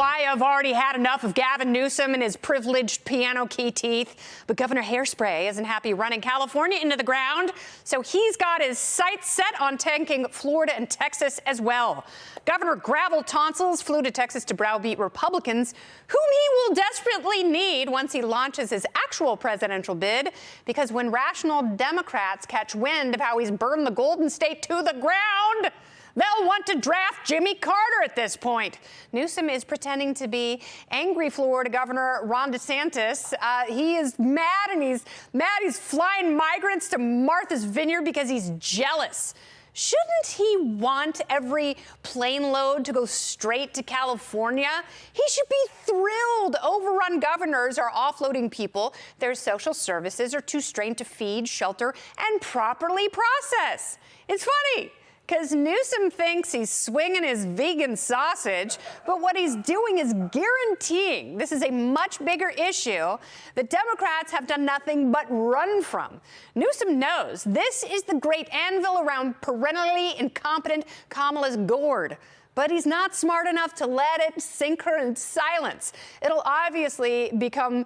I have already had enough of Gavin Newsom and his privileged piano key teeth. But Governor Hairspray isn't happy running California into the ground, so he's got his sights set on tanking Florida and Texas as well. Governor Gravel Tonsils flew to Texas to browbeat Republicans, whom he will desperately need once he launches his actual presidential bid, because when rational Democrats catch wind of how he's burned the Golden State to the ground, they'll want to draft Jimmy Carter at this point. Newsom is pretending to be angry Florida Governor Ron DeSantis. He is mad, and he's flying migrants to Martha's Vineyard because he's jealous. Shouldn't he want every plane load to go straight to California? He should be thrilled. Overrun governors are offloading people their social services are too strained to feed, shelter, and properly process. It's funny, because Newsom thinks he's swinging his vegan sausage, but what he's doing is guaranteeing this is a much bigger issue that Democrats have done nothing but run from. Newsom knows this is the great anvil around perennially incompetent Kamala's gourd, but he's not smart enough to let it sink her in silence. It'll obviously become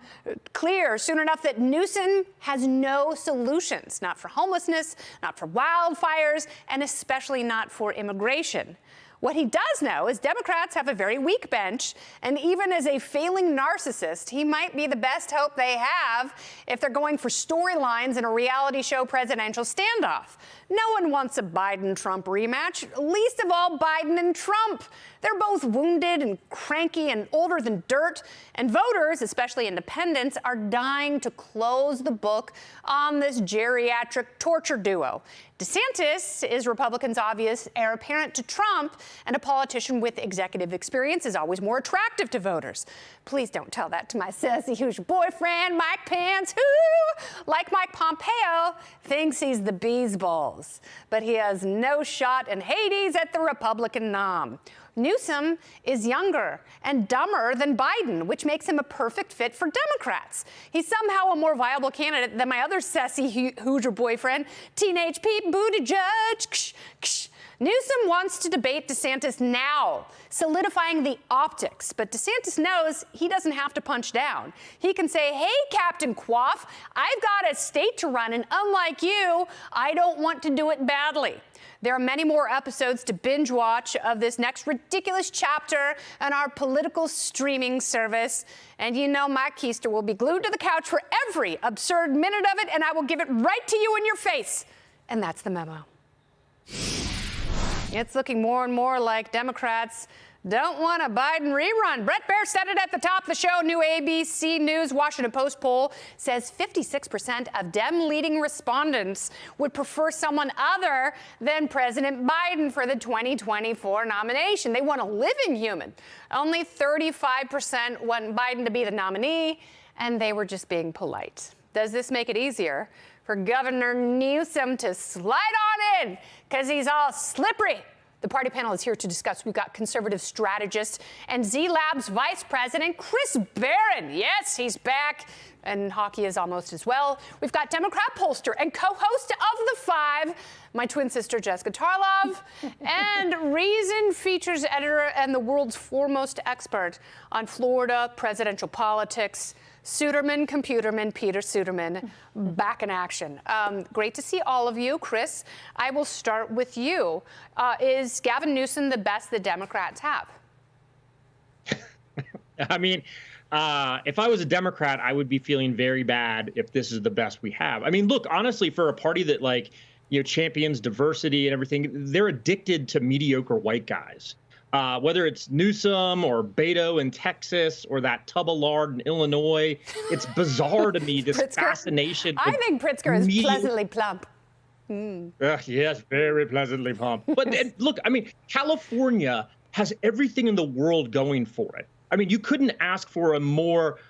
clear soon enough that Newsom has no solutions, not for homelessness, not for wildfires, and especially not for immigration. What he does know is Democrats have a very weak bench, and even as a failing narcissist, he might be the best hope they have if they're going for storylines in a reality show presidential standoff. No one wants a Biden-Trump rematch, least of all Biden and Trump. They're both wounded and cranky and older than dirt, and voters, especially independents, are dying to close the book on this geriatric torture duo. DeSantis is Republicans' obvious heir apparent to Trump, and a politician with executive experience is always more attractive to voters. Please don't tell that to my sassy huge boyfriend, Mike Pence, who, like Mike Pompeo, thinks he's the bee's balls. But he has no shot in Hades at the Republican nom. Newsom is younger and dumber than Biden, which makes him a perfect fit for Democrats. He's somehow a more viable candidate than my other sassy Hoosier boyfriend, Teenage Pete Buttigieg. Newsom wants to debate DeSantis now, solidifying the optics. But DeSantis knows he doesn't have to punch down. He can say, hey, Captain Quaff, I've got a state to run, and unlike you, I don't want to do it badly. There are many more episodes to binge watch of this next ridiculous chapter on our political streaming service. And you know my keister will be glued to the couch for every absurd minute of it, and I will give it right to you in your face. And that's the memo. It's looking more and more like Democrats don't want a Biden rerun. Brett Baer said it at the top of the show. New ABC News Washington Post poll says 56% of Dem-leading respondents would prefer someone other than President Biden for the 2024 nomination. They want a living human. Only 35% want Biden to be the nominee, and they were just being polite. Does this make it easier for Governor Newsom to slide on in because he's all slippery? The party panel is here to discuss. We've got conservative strategist and Z-Lab's vice president, Chris Barron. Yes, he's back, and hockey is almost as well. We've got Democrat pollster and co-host of The Five, my twin sister, Jessica Tarlov, and Reason features editor and the world's foremost expert on Florida presidential politics, Computerman Peter Suderman, back in action. Great to see all of you. Chris, I will start with you. Is Gavin Newsom the best the Democrats have? I mean, if I was a Democrat, I would be feeling very bad if this is the best we have. I mean, look, honestly, for a party that champions diversity and everything, they're addicted to mediocre white guys. Whether it's Newsom or Beto in Texas or that tub of lard in Illinois, it's bizarre to me, this fascination. I think Pritzker is pleasantly plump. Yes, very pleasantly plump. But look, I mean, California has everything in the world going for it. I mean, you couldn't ask for a more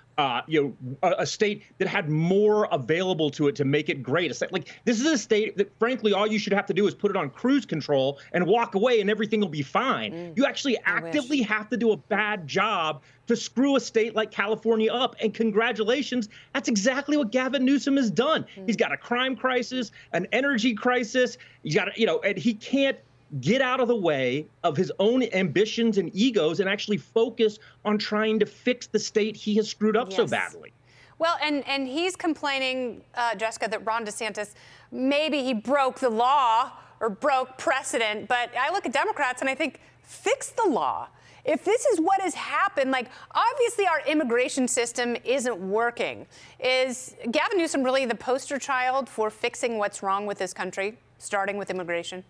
a state that had more available to it to make it great. It's like this is a state that, frankly, all you should have to do is put it on cruise control and walk away, and everything will be fine. You actually actively have to do a bad job to screw a state like California up. And congratulations, that's exactly what Gavin Newsom has done. He's got a crime crisis, an energy crisis. He's got, and he can't get out of the way of his own ambitions and egos and actually focus on trying to fix the state he has screwed up so badly. Well, and he's complaining, Jessica, that Ron DeSantis, maybe he broke the law or broke precedent. But I look at Democrats and I think, fix the law. If this is what has happened, like, obviously our immigration system isn't working. Is Gavin Newsom really the poster child for fixing what's wrong with this country, starting with immigration?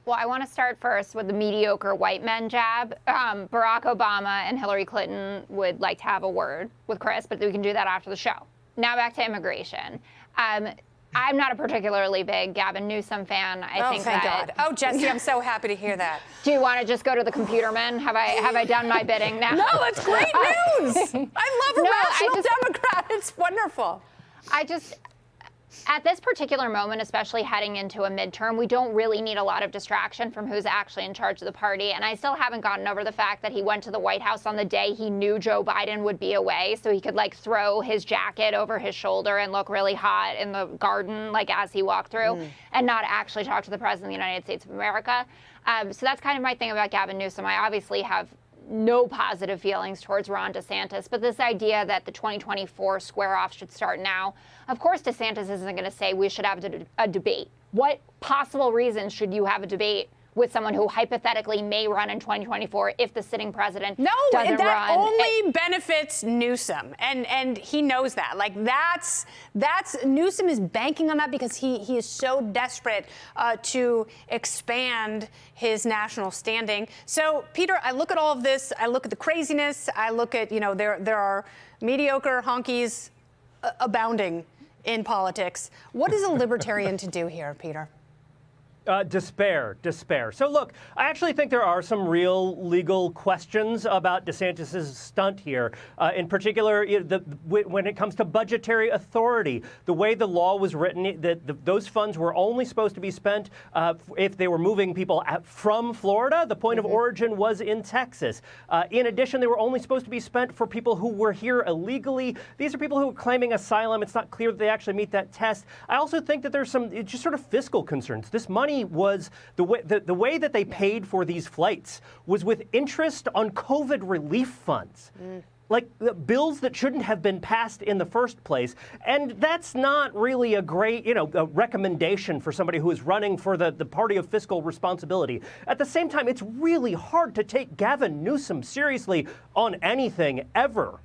Well, I want to start first with the mediocre white men jab. Barack Obama and Hillary Clinton would like to have a word with Chris, but we can do that after the show. Now back to immigration. I'm not a particularly big Gavin Newsom fan. I think thank God. Oh, Jesse, I'm so happy to hear that. Do you want to just go to the computerman? Have I done my bidding now? No, it's great news. I love a rational Democrat. It's wonderful. At this particular moment, especially heading into a midterm, we don't really need a lot of distraction from who's actually in charge of the party. And I still haven't gotten over the fact that he went to the White House on the day he knew Joe Biden would be away, so he could like throw his jacket over his shoulder and look really hot in the garden, like as he walked through, and not actually talk to the President of the United States of America. So that's kind of my thing about Gavin Newsom. I obviously have no positive feelings towards Ron DeSantis, but this idea that the 2024 square off should start now, of course DeSantis isn't going to say we should have a debate. What possible reason should you have a debate with someone who hypothetically may run in 2024 if the sitting president doesn't that run? Only benefits Newsom, and he knows that. Like that's Newsom is banking on that because he is so desperate to expand his national standing. So, Peter, I look at all of this. I look at the craziness. I look at, there are mediocre honkies abounding in politics. What is a libertarian to do here, Peter? Despair. So look, I actually think there are some real legal questions about DeSantis' stunt here. In particular, when it comes to budgetary authority, the way the law was written, those funds were only supposed to be spent if they were moving people from Florida. The point of origin was in Texas. In addition, they were only supposed to be spent for people who were here illegally. These are people who are claiming asylum. It's not clear that they actually meet that test. I also think that there's some just sort of fiscal concerns. This money was the way that they paid for these flights was with interest on COVID relief funds. Like the bills that shouldn't have been passed in the first place. And that's not really a great, a recommendation for somebody who is running for the party of fiscal responsibility. At the same time, it's really hard to take Gavin Newsom seriously on anything ever.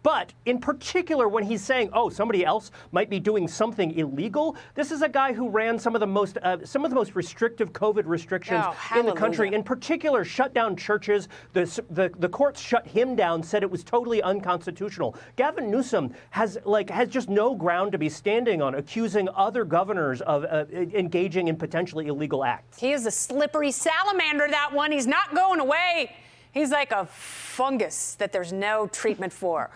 But in particular, when he's saying, oh, somebody else might be doing something illegal, this is a guy who ran some of the most restrictive COVID restrictions in the country. In particular, shut down churches. The courts shut him down, said it was totally unconstitutional. Gavin Newsom has just no ground to be standing on, accusing other governors of engaging in potentially illegal acts. He is a slippery salamander, that one. He's not going away. He's like a fungus that there's no treatment for.